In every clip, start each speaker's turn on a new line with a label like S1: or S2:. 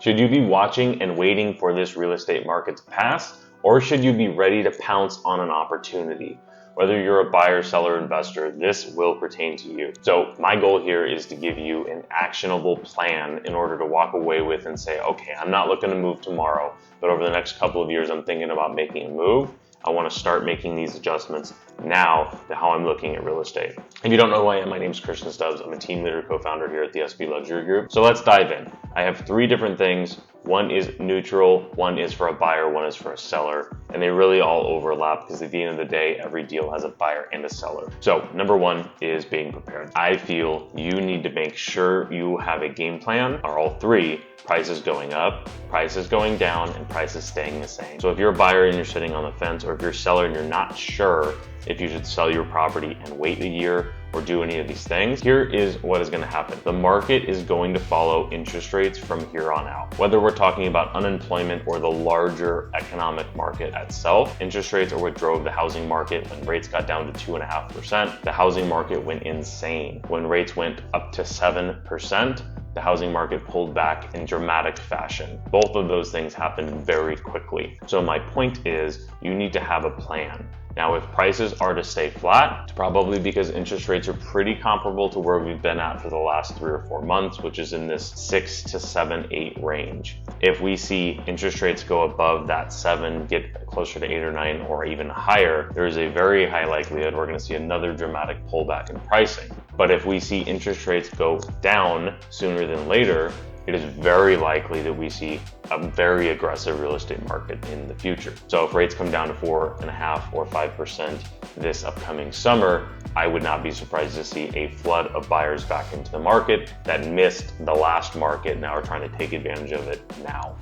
S1: Should you be watching and waiting for this real estate market to pass, or should you be ready to pounce on an opportunity? Whether you're a buyer, seller, investor, this will pertain to you. So my goal here is to give you an actionable plan in order to walk away with and say, okay, I'm not looking to move tomorrow, but over the next couple of years, I'm thinking about making a move. I want to start making these adjustments now to how I'm looking at real estate. If you don't know who I am, my name is Stubbs. I'm a team leader, co-founder here at the SB Luxury Group. So let's dive in. I have three different things. One is neutral, one is for a buyer, one is for a seller, and they really all overlap because at the end of the day, every deal has a buyer and a seller. So number one is being prepared. I feel you need to make sure you have a game plan, or all three: prices going up, prices going down, and prices staying the same. So if you're a buyer and you're sitting on the fence, or if you're a seller and you're not sure if you should sell your property and wait a year or do any of these things, here is what is going to happen. The market is going to follow interest rates from here on out. Whether we're talking about unemployment or the larger economic market itself, interest rates are what drove the housing market. When rates got down to 2.5%, the housing market went insane. When rates went up to 7%, the housing market pulled back in dramatic fashion. Both of those things happened very quickly. So my point is, you need to have a plan. Now, if prices are to stay flat, it's probably because interest rates are pretty comparable to where we've been at for the last 3 or 4 months, which is in this 6 to 7, 8 range. If we see interest rates go above that 7, get closer to 8 or 9, or even higher, there is a very high likelihood we're going to see another dramatic pullback in pricing. But if we see interest rates go down sooner than later, it is very likely that we see a very aggressive real estate market in the future. So if rates come down to 4.5% or 5% this upcoming summer, I would not be surprised to see a flood of buyers back into the market that missed the last market and now are trying to take advantage of it now.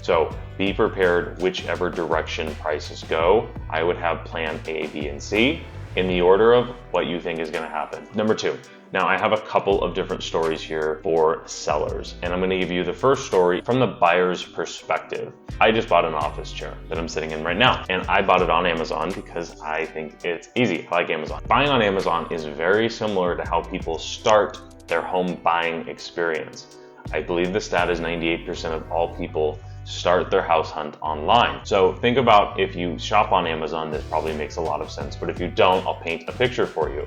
S1: So be prepared whichever direction prices go. I would have plan A, B, and C in the order of what you think is going to happen. Number two. Now, I have a couple of different stories here for sellers, and I'm going to give you the first story from the buyer's perspective. I just bought an office chair that I'm sitting in right now, and I bought it on Amazon because I think it's easy. I like Amazon. Buying on Amazon is very similar to how people start their home buying experience. I believe the stat is 98% of all people start their house hunt online. So think about, if you shop on Amazon, this probably makes a lot of sense. But if you don't, I'll paint a picture for you.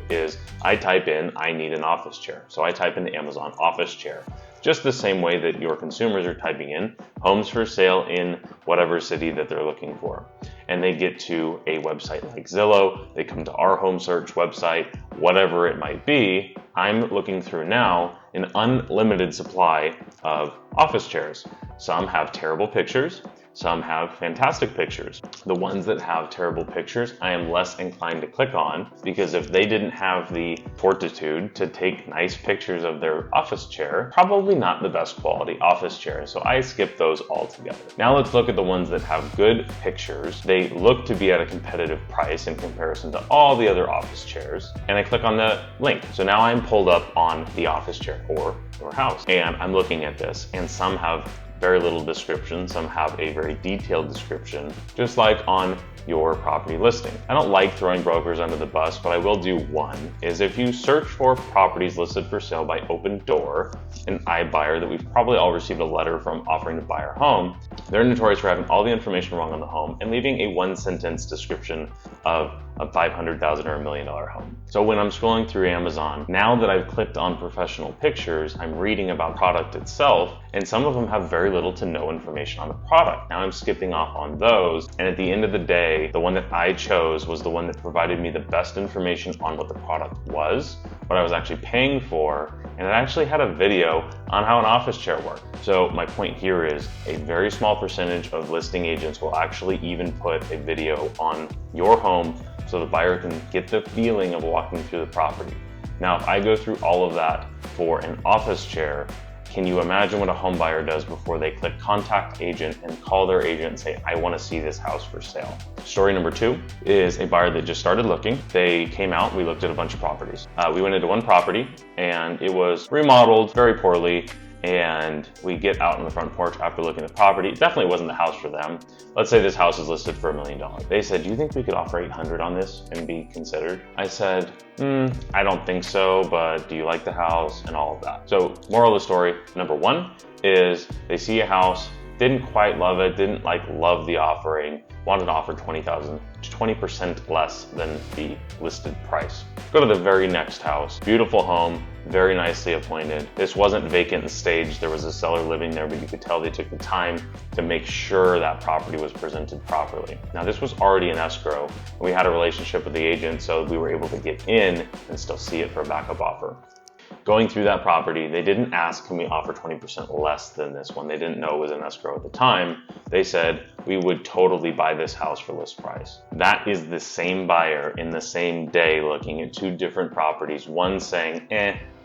S1: I type in, I need an office chair. So I type into Amazon, office chair. Just the same way that your consumers are typing in homes for sale in whatever city that they're looking for. And they get to a website like Zillow, they come to our home search website, whatever it might be. I'm looking through now an unlimited supply of office chairs. Some have terrible pictures, some have fantastic pictures. The ones that have terrible pictures, I am less inclined to click on, because if they didn't have the fortitude to take nice pictures of their office chair, probably not the best quality office chair. So I skip those altogether. Now let's look at the ones that have good pictures. They look to be at a competitive price in comparison to all the other office chairs. And I click on the link. So now I'm pulled up on the office chair or your house. And I'm looking at this, and some have very little description, some have a very detailed description, just like on your property listing. I don't like throwing brokers under the bus, but I will do one, is if you search for properties listed for sale by Open Door, an iBuyer that we've probably all received a letter from offering to buy our home, they're notorious for having all the information wrong on the home and leaving a one-sentence description of a $500,000 or $1 million home. So when I'm scrolling through Amazon, now that I've clicked on professional pictures, I'm reading about product itself, and some of them have very little to no information on the product. Now I'm skipping off on those, and at the end of the day, the one that I chose was the one that provided me the best information on what the product was, what I was actually paying for, and it actually had a video on how an office chair worked. So my point here is a very small percentage of listing agents will actually even put a video on your home so the buyer can get the feeling of walking through the property. Now, if I go through all of that for an office chair, can you imagine what a home buyer does before they click contact agent and call their agent and say, I want to see this house for sale? Story number two is a buyer that just started looking. They came out, we looked at a bunch of properties. We went into one property and it was remodeled very poorly, and we get out on the front porch after looking at the property. It definitely wasn't the house for them. Let's say this house is listed for $1 million. They said, do you think we could offer 800 on this and be considered? I said, I don't think so, but do you like the house and all of that? So moral of the story, number one is they see a house, didn't quite love it, didn't love the offering, wanted to offer $20,000 to 20% less than the listed price. Go to the very next house. Beautiful home, very nicely appointed. This wasn't vacant and staged. There was a seller living there, but you could tell they took the time to make sure that property was presented properly. Now, this was already in escrow. We had a relationship with the agent, so we were able to get in and still see it for a backup offer. Going through that property, they didn't ask, can we offer 20% less than this one? They didn't know it was in escrow at the time. They said, we would totally buy this house for list price. That is the same buyer in the same day looking at two different properties. One saying,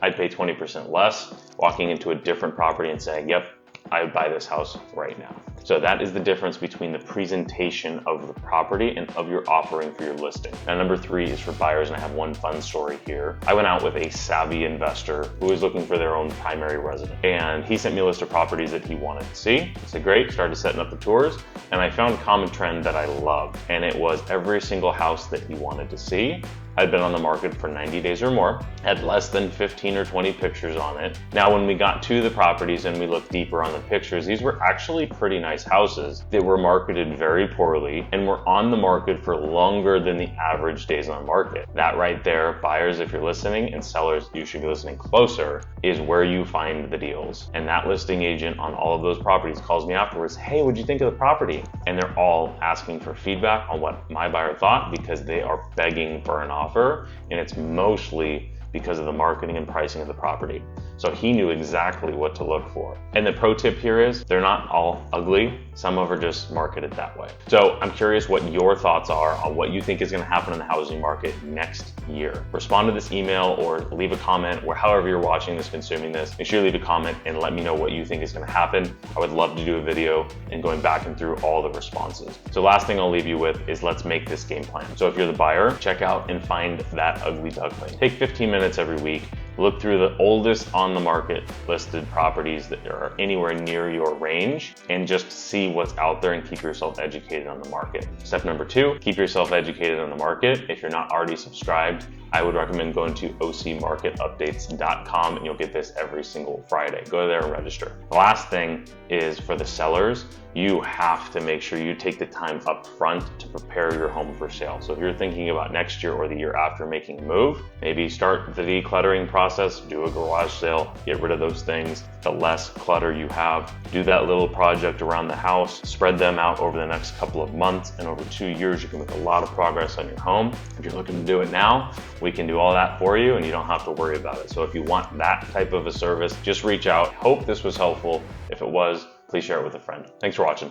S1: I'd pay 20% less, walking into a different property and saying, yep, I would buy this house right now. So that is the difference between the presentation of the property and of your offering for your listing. Now, number three is for buyers, and I have one fun story here. I went out with a savvy investor who was looking for their own primary residence, and he sent me a list of properties that he wanted to see. I said, great, started setting up the tours, and I found a common trend that I loved, and it was every single house that he wanted to see had been on the market for 90 days or more, had less than 15 or 20 pictures on it. Now, when we got to the properties and we looked deeper on the pictures, these were actually pretty nice houses that were marketed very poorly and were on the market for longer than the average days on the market. That right there, buyers, if you're listening, and sellers, you should be listening closer, is where you find the deals. And that listing agent on all of those properties calls me afterwards, hey, what'd you think of the property? And they're all asking for feedback on what my buyer thought because they are begging for an offer, and it's mostly because of the marketing and pricing of the property. So he knew exactly what to look for. And the pro tip here is they're not all ugly. Some of them are just marketed that way. So I'm curious what your thoughts are on what you think is going to happen in the housing market next year. Respond to this email or leave a comment where however you're watching this, consuming this, make sure you leave a comment and let me know what you think is going to happen. I would love to do a video and going back and through all the responses. So last thing I'll leave you with is let's make this game plan. So if you're the buyer, check out and find that ugly duckling. Take 15 minutes every week. Look through the oldest on the market listed properties that are anywhere near your range and just see what's out there and keep yourself educated on the market. Step number two, keep yourself educated on the market. If you're not already subscribed, I would recommend going to ocmarketupdates.com and you'll get this every single Friday. Go there and register. The last thing is for the sellers, you have to make sure you take the time up front to prepare your home for sale. So if you're thinking about next year or the year after making a move, maybe start the decluttering process, do a garage sale, get rid of those things. The less clutter you have, do that little project around the house, spread them out over the next couple of months, and over 2 years, you can make a lot of progress on your home. If you're looking to do it now, we can do all that for you and you don't have to worry about it. So if you want that type of a service, just reach out. Hope this was helpful. If it was, please share it with a friend. Thanks for watching.